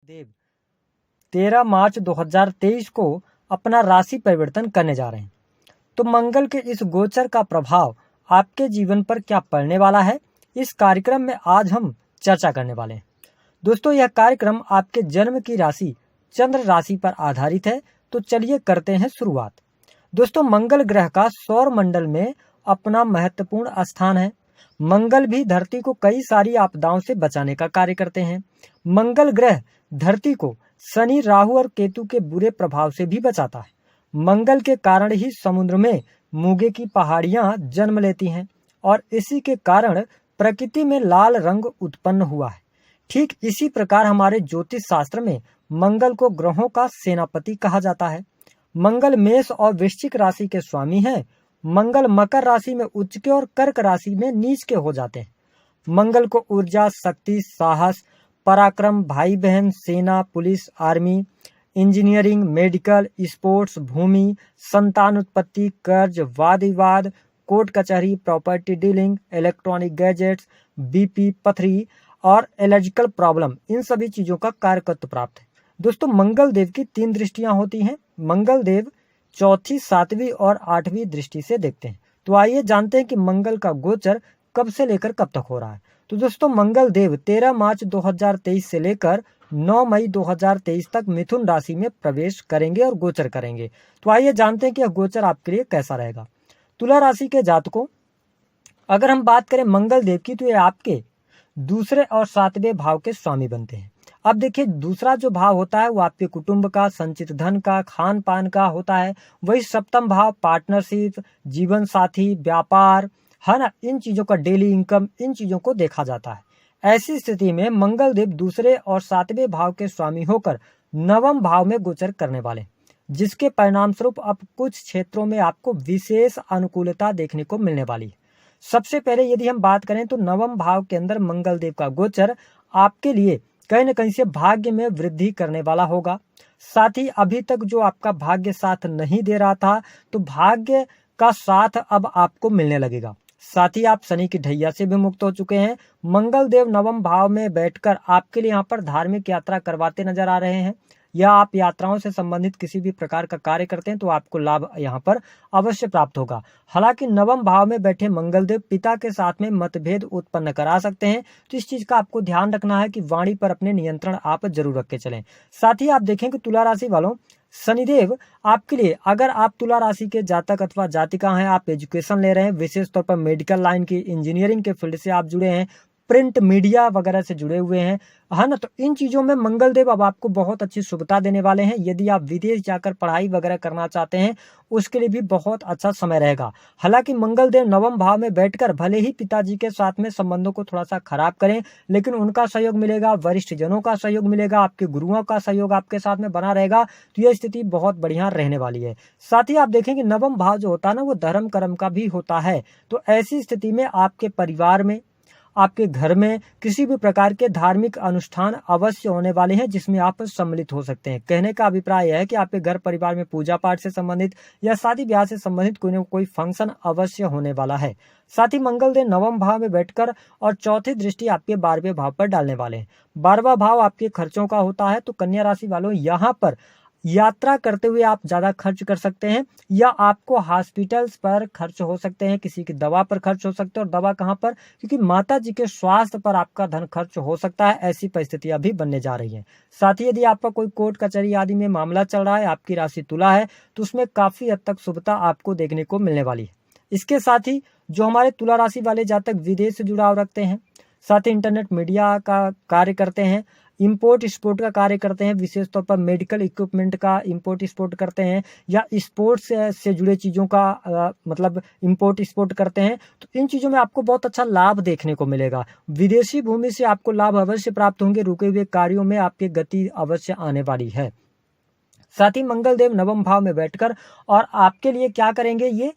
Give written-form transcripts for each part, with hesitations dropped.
देव 13 मार्च 2023 को अपना राशि परिवर्तन करने जा रहे हैं। तो मंगल के इस गोचर का प्रभाव आपके जीवन पर क्या पड़ने वाला है, इस कार्यक्रम में आज हम चर्चा करने वाले हैं। दोस्तों, यह कार्यक्रम आपके जन्म की राशि चंद्र राशि पर आधारित है। तो चलिए करते हैं शुरुआत। दोस्तों, मंगल ग्रह का सौर मंडल में अपना महत्वपूर्ण स्थान है। मंगल भी धरती को कई सारी आपदाओं से बचाने का कार्य करते हैं। मंगल ग्रह धरती को शनि, राहु और केतु के बुरे प्रभाव से भी बचाता है। मंगल के कारण ही समुद्र में मूंगे की पहाड़ियां जन्म लेती हैं और इसी के कारण प्रकृति में लाल रंग उत्पन्न हुआ है। ठीक इसी प्रकार हमारे ज्योतिष शास्त्र में मंगल को ग्रहों का सेनापति कहा जाता है। मंगल मेष और वृश्चिक राशि के स्वामी हैं। मंगल मकर राशि में उच्च के और कर्क राशि में नीच के हो जाते हैं। मंगल को ऊर्जा, शक्ति, साहस, पराक्रम, भाई बहन, सेना, पुलिस, आर्मी, इंजीनियरिंग, मेडिकल, स्पोर्ट्स, भूमि, संतान उत्पत्ति, कर्ज, वाद विवाद, कोर्ट कचहरी, property dealing, electronic gadgets, BP, पथरी और एलर्जिकल प्रॉब्लम, इन सभी चीजों का कारकत्व प्राप्त है। दोस्तों, मंगल देव की 3 दृष्टियां होती हैं। मंगल देव चौथी, 7वीं और 8वीं दृष्टि से देखते हैं। तो आइए जानते हैं कि मंगल का गोचर कब से लेकर कब तक हो रहा है। तो दोस्तों, मंगल देव 13 मार्च 2023 से लेकर 9 मई 2023 तक मिथुन राशि में प्रवेश करेंगे और गोचर करेंगे। तो आइए जानते हैं कि यह गोचर आपके लिए कैसा रहेगा। तुला राशि के जातकों, अगर हम बात करें मंगल देव की, तो ये आपके दूसरे और 7वें भाव के स्वामी बनते हैं। अब देखिए, दूसरा जो भाव होता है वो आपके कुटुंब का, संचित धन का, खान पान का होता है। वही सप्तम भाव पार्टनरशिप, जीवन साथी, व्यापार, है ना, इन चीजों का, डेली इनकम, इन चीजों को देखा जाता है। ऐसी स्थिति में मंगल देव दूसरे और 7वें भाव के स्वामी होकर 9वें भाव में गोचर करने वाले, जिसके परिणाम स्वरूप अब कुछ क्षेत्रों में आपको विशेष अनुकूलता देखने को मिलने वाली है। सबसे पहले यदि हम बात करें तो 9वें भाव के अंदर मंगल देव का गोचर आपके लिए कहीं न कहीं से भाग्य में वृद्धि करने वाला होगा। साथ ही अभी तक जो आपका भाग्य साथ नहीं दे रहा था, तो भाग्य का साथ अब आपको मिलने लगेगा। साथ ही आप शनि की ढैया से भी मुक्त हो चुके हैं। मंगल देव 9वें भाव में बैठकर आपके लिए यहाँ पर धार्मिक यात्रा करवाते नजर आ रहे हैं, या आप यात्राओं से संबंधित किसी भी प्रकार का कार्य करते हैं तो आपको लाभ यहाँ पर अवश्य प्राप्त होगा। हालांकि 9वें भाव में बैठे मंगल देव पिता के साथ में मतभेद उत्पन्न करा सकते हैं, तो इस चीज का आपको ध्यान रखना है कि वाणी पर अपने नियंत्रण आप जरूर रख के चलें। साथ ही आप देखें कि तुला राशि वालों, शनिदेव आपके लिए, अगर आप तुला राशि के जातक अथवा जातिका हैं, आप एजुकेशन ले रहे हैं, विशेष तौर पर मेडिकल लाइन की, इंजीनियरिंग के फील्ड से आप जुड़े हैं, प्रिंट मीडिया वगैरह से जुड़े हुए हैं, है ना, तो इन चीजों में मंगल देव अब आपको बहुत अच्छी शुभता देने वाले हैं। यदि आप विदेश जाकर पढ़ाई वगैरह करना चाहते हैं, उसके लिए भी बहुत अच्छा समय रहेगा। हालांकि मंगल देव 9वें भाव में बैठकर भले ही पिताजी के साथ में संबंधों को थोड़ा सा खराब करें, लेकिन उनका सहयोग मिलेगा, वरिष्ठ जनों का सहयोग मिलेगा, आपके गुरुओं का सहयोग आपके साथ में बना रहेगा। तो यह स्थिति बहुत बढ़िया रहने वाली है। साथ ही आप देखेंगे 9वें भाव जो होता है ना, वो धर्म कर्म का भी होता है। तो ऐसी स्थिति में आपके परिवार में, आपके घर में किसी भी प्रकार के धार्मिक अनुष्ठान अवश्य होने वाले हैं, जिसमें आप सम्मिलित हो सकते हैं। कहने का अभिप्राय यह है कि आपके घर परिवार में पूजा पाठ से संबंधित या शादी ब्याह से संबंधित कोई न कोई फंक्शन अवश्य होने वाला है। साथ ही मंगल देव 9वें भाव में बैठकर और चौथी दृष्टि आपके 12वें भाव पर डालने वाले हैं। 12वां भाव आपके खर्चों का होता है। तो कन्या राशि वालों, यहाँ पर यात्रा करते हुए आप ज्यादा खर्च कर सकते हैं, या आपको हॉस्पिटल्स पर खर्च हो सकते हैं, किसी की दवा पर खर्च हो सकते हैं। और दवा कहां पर? क्योंकि माता जी के स्वास्थ्य पर आपका धन खर्च हो सकता है। ऐसी परिस्थितियां भी बनने जा रही हैं। साथ ही यदि आपका कोई कोर्ट कचहरी आदि में मामला चल रहा है, आपकी राशि तुला है, तो उसमें काफी हद तक शुभता आपको देखने को मिलने वाली है। इसके साथ ही जो हमारे तुला राशि वाले जातक विदेश से जुड़ाव रखते हैं, साथ ही इंटरनेट मीडिया का कार्य करते हैं, इंपोर्ट एक्सपोर्ट का कार्य करते हैं, विशेष तौर पर मेडिकल इक्विपमेंट का इंपोर्ट एक्सपोर्ट करते हैं, या स्पोर्ट्स से जुड़े चीज़ों का मतलब इंपोर्ट एक्सपोर्ट करते हैं, तो इन चीज़ों में आपको बहुत अच्छा लाभ देखने को मिलेगा। विदेशी भूमि से आपको लाभ अवश्य प्राप्त होंगे। रुके हुए कार्यों में आपकी गति अवश्य आने वाली है। साथ ही मंगल देव 9वें भाव में बैठकर और आपके लिए क्या करेंगे, ये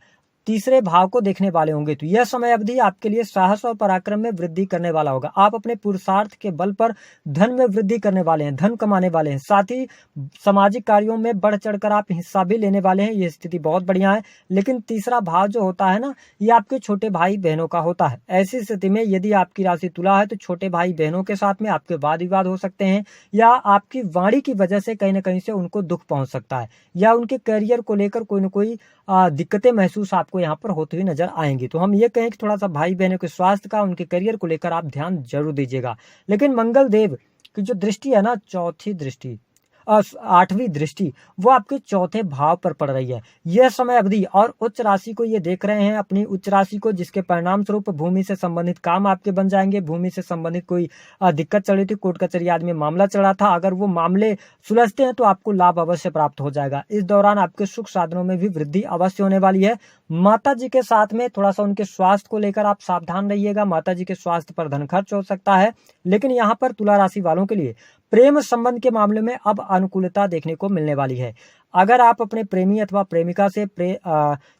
तीसरे भाव को देखने वाले होंगे। तो यह समय अवधि आपके लिए साहस और पराक्रम में वृद्धि करने वाला होगा। आप अपने पुरुषार्थ के बल पर धन में वृद्धि करने वाले हैं, धन कमाने वाले हैं। साथ ही सामाजिक कार्यों में बढ़ चढ़कर आप हिस्सा भी लेने वाले हैं। ये स्थिति बहुत बढ़िया है। लेकिन तीसरा भाव जो होता है ना, ये आपके छोटे भाई बहनों का होता है। ऐसी स्थिति में यदि आपकी राशि तुला है तो छोटे भाई बहनों के साथ में आपके वाद विवाद हो सकते हैं, या आपकी वाणी की वजह से कहीं ना कहीं से उनको दुख पहुंच सकता है, या उनके करियर को लेकर कोई ना कोई दिक्कतें महसूस आपको यहाँ पर होती हुई नजर आएंगी। तो हम ये कहें कि थोड़ा सा भाई बहनों के स्वास्थ्य का, उनके करियर को लेकर आप ध्यान जरूर दीजिएगा। लेकिन मंगल देव की जो दृष्टि है ना, चौथी दृष्टि, आठवीं दृष्टि, वो आपके चौथे भाव पर पड़ रही है। यह समय अवधि और उच्च राशि को ये देख रहे हैं, अपनी उच्च राशि को, जिसके परिणाम स्वरूप भूमि से संबंधित काम आपके बन जाएंगे। भूमि से संबंधित कोई दिक्कत चल रही थी, कोर्ट कचहरी आदि में मामला चल रहा था, अगर वो मामले सुलझते हैं तो आपको लाभ अवश्य प्राप्त हो जाएगा। इस दौरान आपके सुख साधनों में भी वृद्धि अवश्य होने वाली है। माता जी के साथ में थोड़ा सा उनके स्वास्थ्य को लेकर आप सावधान रहिएगा। माता जी के स्वास्थ्य पर धन खर्च हो सकता है। लेकिन यहाँ पर तुला राशि वालों के लिए प्रेम संबंध के मामले में अब अनुकूलता देखने को मिलने वाली है। अगर आप अपने प्रेमी अथवा प्रेमिका से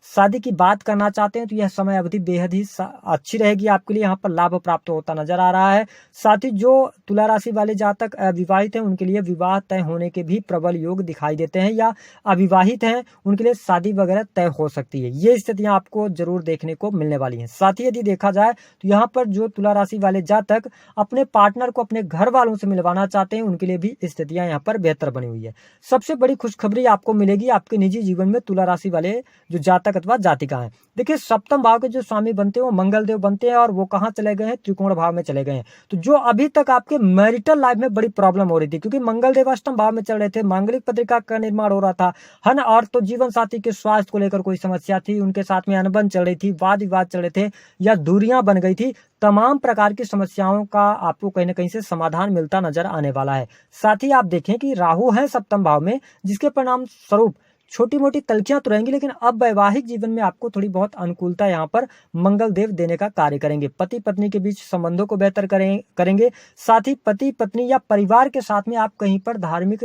शादी की बात करना चाहते हैं तो यह समय अवधि बेहद ही अच्छी रहेगी आपके लिए। यहाँ पर लाभ प्राप्त होता नजर आ रहा है। साथ ही जो तुला राशि वाले जातक अविवाहित हैं उनके लिए विवाह तय होने के भी प्रबल योग दिखाई देते हैं, या अविवाहित हैं उनके लिए शादी वगैरह तय हो सकती है। ये स्थितियां आपको जरूर देखने को मिलने वाली हैं। साथ ही यदि देखा जाए तो यहाँ पर जो तुला राशि वाले जातक अपने पार्टनर को अपने घर वालों से मिलवाना चाहते हैं उनके लिए भी स्थितियां यहाँ पर बेहतर बनी हुई है। सबसे बड़ी खुशखबरी आपको मिलेगी आपके निजी जीवन में तुला राशि वाले जो जातक अथवा जातिका हैं। देखिए, सप्तम भाव के जो स्वामी बनते हैं वो मंगल देव बनते हैं, और वो कहाँ चले गए हैं, त्रिकोण भाव में चले गए हैं। तो जो अभी तक आपके मैरिटल लाइफ में बड़ी प्रॉब्लम हो रही थी, क्योंकि मंगल देव अष्टम भाव में चल रहे थे, मांगलिक पत्रिका का निर्माण हो रहा था, है ना, और तो जीवन साथी के स्वास्थ्य को लेकर कोई समस्या थी, उनके साथ में अनबन चल रही थी, वाद विवाद चल रहे थे, या दूरियां बन गई थी, तमाम प्रकार की समस्याओं का आपको कहीं ना कहीं से समाधान मिलता नजर आने वाला है। साथ ही आप देखें कि राहु है सप्तम भाव में, जिसके परिणाम स्वरूप छोटी मोटी तलखियां तो रहेंगी, लेकिन अब वैवाहिक जीवन में आपको थोड़ी बहुत अनुकूलता यहाँ पर मंगल देव देने का कार्य करेंगे। पति पत्नी के बीच संबंधों को बेहतर करेंगे। साथ ही पति पत्नी या परिवार के साथ में आप कहीं पर धार्मिक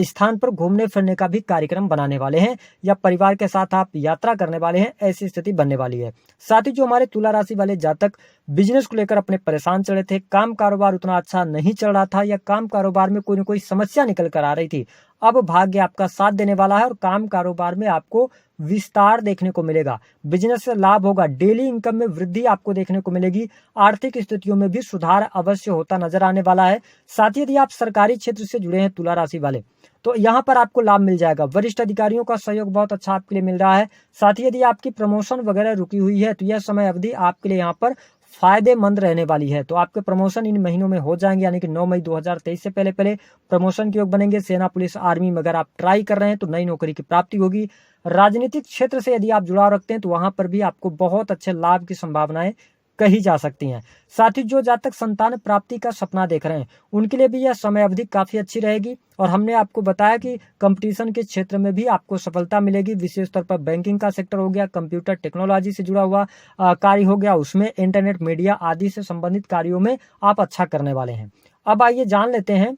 स्थान पर घूमने फिरने का भी कार्यक्रम बनाने वाले हैं, या परिवार के साथ आप यात्रा करने वाले हैं, ऐसी स्थिति बनने वाली है। साथ ही जो हमारे तुला राशि वाले जातक बिजनेस को लेकर अपने परेशान चल रहे थे, काम कारोबार उतना अच्छा नहीं चल रहा था, या काम कारोबार में कोई ना कोई समस्या निकल कर आ रही थी, अब भाग्य आपका साथ देने वाला है और काम कारोबार में आपको विस्तार देखने को मिलेगा। बिजनेस से लाभ होगा, डेली इनकम में वृद्धि आपको देखने को मिलेगी। आर्थिक स्थितियों में भी सुधार अवश्य होता नजर आने वाला है। साथ ही यदि आप सरकारी क्षेत्र से जुड़े हैं तुला राशि वाले, तो यहाँ पर आपको लाभ मिल जाएगा। वरिष्ठ अधिकारियों का सहयोग बहुत अच्छा आपके लिए मिल रहा है। साथ ही यदि आपकी प्रमोशन वगैरह रुकी हुई है तो यह समय अवधि आपके लिए यहाँ पर फायदेमंद रहने वाली है। तो आपके प्रमोशन इन महीनों में हो जाएंगे, यानी कि 9 मई 2023 से पहले पहले प्रमोशन के योग बनेंगे। सेना, पुलिस, आर्मी में अगर आप ट्राई कर रहे हैं तो नई नौकरी की प्राप्ति होगी। राजनीतिक क्षेत्र से यदि आप जुड़ाव रखते हैं तो वहां पर भी आपको बहुत अच्छे लाभ की संभावनाएं कही जा सकती हैं। साथ ही जो जातक संतान प्राप्ति का सपना देख रहे हैं उनके लिए भी यह समय अवधि काफी अच्छी रहेगी। और हमने आपको बताया कि कंपटीशन के क्षेत्र में भी आपको सफलता मिलेगी। विशेष तौर पर बैंकिंग का सेक्टर हो गया, कंप्यूटर टेक्नोलॉजी से जुड़ा हुआ कार्य हो गया, उसमें इंटरनेट मीडिया आदि से संबंधित कार्यों में आप अच्छा करने वाले हैं। अब आइए जान लेते हैं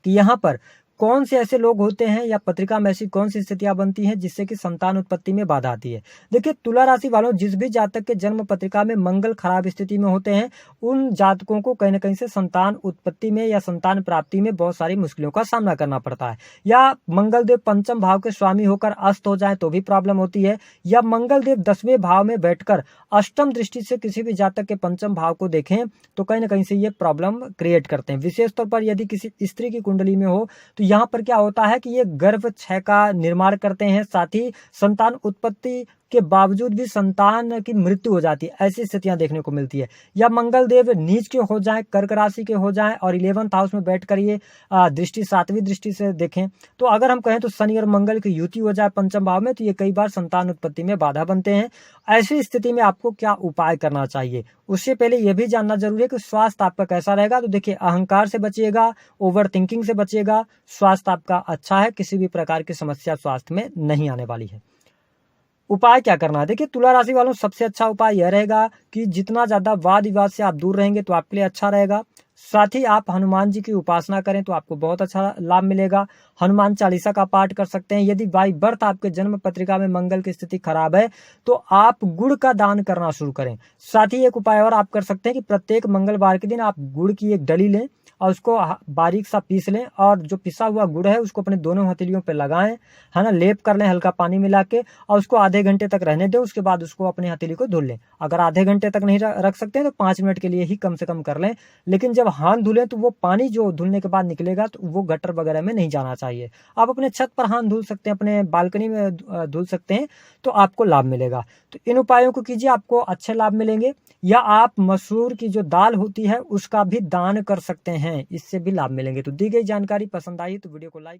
कि यहाँ पर कौन से ऐसे लोग होते हैं या पत्रिका में ऐसी कौन सी स्थितियां बनती हैं जिससे कि संतान उत्पत्ति में बाधा आती है। देखिए, तुला राशि वालों, जिस भी जातक के जन्म पत्रिका में मंगल खराब स्थिति में होते हैं उन जातकों को कहीं ना कहीं से संतान उत्पत्ति में या संतान प्राप्ति में बहुत सारी मुश्किलों का सामना करना पड़ता है। या मंगल देव पंचम भाव के स्वामी होकर अस्त हो जाए तो भी प्रॉब्लम होती है, या मंगल देव 10वें भाव में बैठकर अष्टम दृष्टि से किसी भी जातक के पंचम भाव को देखें तो कहीं ना कहीं से ये प्रॉब्लम क्रिएट करते हैं। विशेष तौर पर यदि किसी स्त्री की कुंडली में हो तो यहाँ पर क्या होता है कि ये गर्भ क्षय का निर्माण करते हैं। साथ ही संतान उत्पत्ति के बावजूद भी संतान की मृत्यु हो जाती है, ऐसी स्थितियां देखने को मिलती है। या मंगल देव नीच के हो जाएं, कर्क राशि के हो जाएं और 11th हाउस में बैठकर ये दृष्टि 7वीं दृष्टि से देखें, तो अगर हम कहें तो शनि और मंगल की युति हो जाए पंचम भाव में तो ये कई बार संतान उत्पत्ति में बाधा बनते हैं। ऐसी स्थिति में आपको क्या उपाय करना चाहिए, उससे पहले यह भी जानना जरूरी है कि स्वास्थ्य आपका कैसा रहेगा। तो देखिए, अहंकार से बचिएगा, ओवर थिंकिंग से बचिएगा, स्वास्थ्य आपका अच्छा है, किसी भी प्रकार की समस्या स्वास्थ्य में नहीं आने वाली है। उपाय क्या करना है, देखिए तुला राशि वालों, सबसे अच्छा उपाय यह रहेगा कि जितना ज्यादा वाद विवाद से आप दूर रहेंगे तो आपके लिए अच्छा रहेगा। साथ ही आप हनुमान जी की उपासना करें तो आपको बहुत अच्छा लाभ मिलेगा। हनुमान चालीसा का पाठ कर सकते हैं। यदि बाई बर्थ आपके जन्म पत्रिका में मंगल की स्थिति खराब है तो आप गुड़ का दान करना शुरू करें। साथ ही एक उपाय और आप कर सकते हैं कि प्रत्येक मंगलवार के दिन आप गुड़ की एक डली लें और उसको बारीक सा पीस लें और जो पिसा हुआ गुड़ है उसको अपने दोनों हथेलियों पे लगाएं, है ना, लेप कर लें हल्का पानी मिला के और उसको आधे घंटे तक रहने दें। उसके बाद उसको अपने हथेली को धुल लें। अगर आधे घंटे तक नहीं रख सकते हैं तो 5 मिनट के लिए ही कम से कम कर लें। लेकिन जब हाथ धुलें तो वो पानी जो धुलने के बाद निकलेगा तो वो गटर वगैरह में नहीं जाना चाहिए। आप अपने छत पर हाथ धुल सकते हैं, अपने बालकनी में धुल सकते हैं, तो आपको लाभ मिलेगा। तो इन उपायों को कीजिए, आपको अच्छे लाभ मिलेंगे। या आप मसूर की जो दाल होती है उसका भी दान कर सकते हैं, इससे भी लाभ मिलेंगे। तो दी गई जानकारी पसंद आई तो वीडियो को लाइक